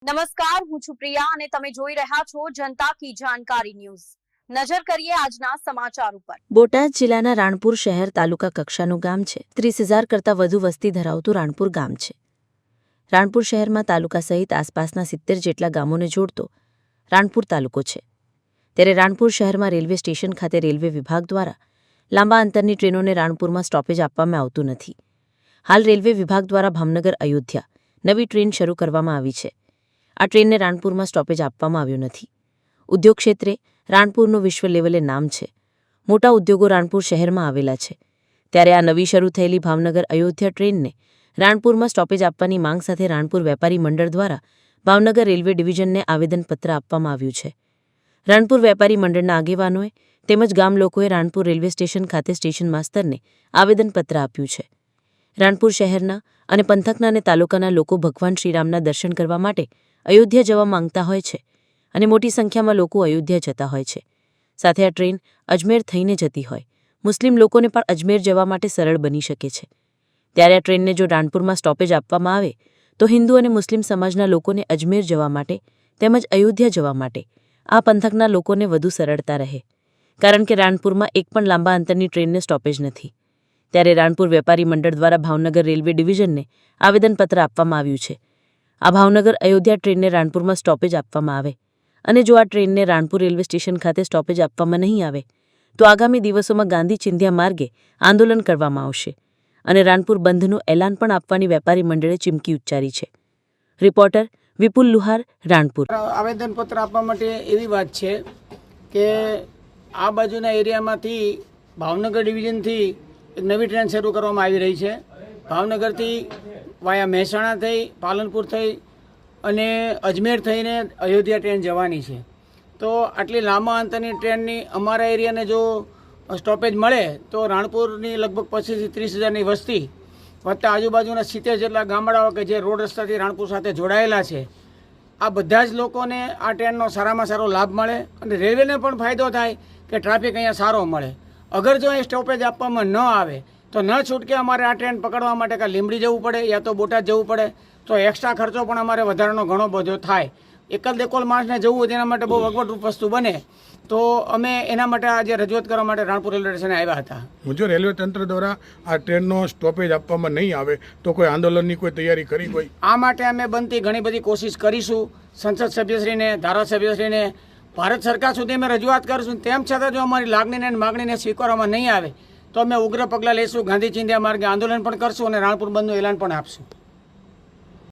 નમસ્કાર, હું છું પ્રિયા અને તમે જોઈ રહ્યા છો જનતા કી જાણકારી ન્યૂઝ। નજર કરીએ આજના સમાચાર ઉપર। બોટાદ જિલ્લાના રાણપુર શહેર તાલુકા કક્ષાનું ગામ છે। 30,000 કરતાં વધુ વસ્તી ધરાવતું રાણપુર ગામ છે। રાણપુર શહેરમાં તાલુકા સહિત આસપાસના 70 જેટલા ગામોને જોડતો રાણપુર તાલુકો છે। ત્યારે રાણપુર શહેરમાં રેલવે સ્ટેશન ખાતે રેલવે વિભાગ દ્વારા લાંબા અંતરની ટ્રેનોને રાણપુરમાં સ્ટોપેજ આપવામાં આવતું નથી। હાલ રેલવે વિભાગ દ્વારા ભાવનગર અયોધ્યા નવી ટ્રેન શરૂ કરવામાં આવી છે। આ ટ્રેનને રાણપુરમાં સ્ટોપેજ આપવામાં આવ્યું નથી। ઉદ્યોગ ક્ષેત્રે રાણપુરનું વિશ્વ લેવલે નામ છે। મોટા ઉદ્યોગો રાણપુર શહેરમાં આવેલા છે। ત્યારે આ નવી શરૂ થયેલી ભાવનગર અયોધ્યા ટ્રેનને રાણપુરમાં સ્ટોપેજ આપવાની માંગ સાથે રાણપુર વેપારી મંડળ દ્વારા ભાવનગર રેલવે ડિવિઝનને આવેદનપત્ર આપવામાં આવ્યું છે। રાણપુર વેપારી મંડળના આગેવાનોએ તેમજ ગામ લોકોએ રાણપુર રેલવે સ્ટેશન ખાતે સ્ટેશન માસ્તરને આવેદનપત્ર આપ્યું છે। રાણપુર શહેરના અને પંથકના અને તાલુકાના લોકો ભગવાન શ્રીરામના દર્શન કરવા માટે અયોધ્યા જવા માંગતા હોય છે અને મોટી સંખ્યામાં લોકો અયોધ્યા જતા હોય છે। સાથે આ ટ્રેન અજમેર થઈને જતી હોય મુસ્લિમ લોકોને પણ અજમેર જવા માટે સરળ બની શકે છે। ત્યારે આ ટ્રેનને જો રાણપુરમાં સ્ટોપેજ આપવામાં આવે તો હિન્દુ અને મુસ્લિમ સમાજના લોકોને અજમેર જવા માટે તેમજ અયોધ્યા જવા માટે આ પંથકના લોકોને વધુ સરળતા રહે, કારણ કે રાણપુરમાં એક પણ લાંબા અંતરની ટ્રેનને સ્ટોપેજ નથી। ત્યારે રાણપુર વેપારી મંડળ દ્વારા ભાવનગર રેલવે ડિવિઝનને આવેદનપત્ર આપવામાં આવ્યું છે। આ ભાવનગર અયોધ્યા ટ્રેનને રાણપુરમાં સ્ટોપેજ આપવામાં આવે અને જો આ ટ્રેનને રાણપુર રેલવે સ્ટેશન ખાતે સ્ટોપેજ આપવામાં નહીં આવે તો આગામી દિવસોમાં ગાંધી ચિંધ્યા માર્ગે આંદોલન કરવામાં આવશે અને રાણપુર બંધનું એલાન પણ આપવાની વેપારી મંડળે ચીમકી ઉચ્ચારી છે। રિપોર્ટર વિપુલ લુહાર, રાણપુર। આવેદનપત્ર આપવા માટે એવી વાત છે કે આ બાજુના એરિયામાંથી ભાવનગર ડિવિઝનથી એક નવી ટ્રેન શરૂ કરવામાં આવી રહી છે। ભાવનગરથી વાયા મહેસાણા થઈ, પાલનપુર થઈ અને અજમેર થઈને અયોધ્યા ટ્રેન જવાની છે। તો આટલી લાંબા અંતરની ટ્રેનની અમારા એરિયાને જો સ્ટોપેજ મળે તો રાણપુરની લગભગ 25,000 થી 30,000ની વસ્તી વત્તા આજુબાજુના 70 જેટલા ગામડાઓ કે જે રોડ રસ્તાથી રાણપુર સાથે જોડાયેલા છે, આ બધા જ લોકોને આ ટ્રેનનો સારામાં સારો લાભ મળે અને રેલવેને પણ ફાયદો થાય કે ટ્રાફિક અહીંયા સારો મળે। અગર જો અહીં સ્ટોપેજ આપવામાં ન આવે તો ન છૂટકે અમારે આ ટ્રેન પકડવા માટે કાં લીંબડી જવું પડે યા તો બોટાદ જવું પડે, તો એક્સ્ટ્રા ખર્ચો પણ અમારે વધારાનો ઘણો બધો થાય। એકલ દેકોલ માણસને જવું હોય તેના માટે બહુ અગવડરૂપ વસ્તુ બને, તો અમે એના માટે આજે રજૂઆત કરવા માટે રાણપુર રેલવે સ્ટેશને આવ્યા હતા। જો રેલવે તંત્ર દ્વારા આ ટ્રેનનો સ્ટોપેજ આપવામાં નહીં આવે તો કોઈ આંદોલનની કોઈ તૈયારી કરી કોઈ? આ માટે અમે બનતી ઘણી બધી કોશિશ કરીશું। સંસદ સભ્યશ્રીને, ધારાસભ્યશ્રીને, ભારત સરકાર સુધી અમે રજૂઆત કરીશું। તેમ છતાં જો અમારી લાગણીને અને માગણીને સ્વીકારવામાં નહીં આવે તો અમે ઉગ્ર પગલાં લઈશું, ગાંધી ચિંધ્યા માર્ગે આંદોલન પણ કરશું અને રાણપુર બંધનું એલાન પણ આપશું।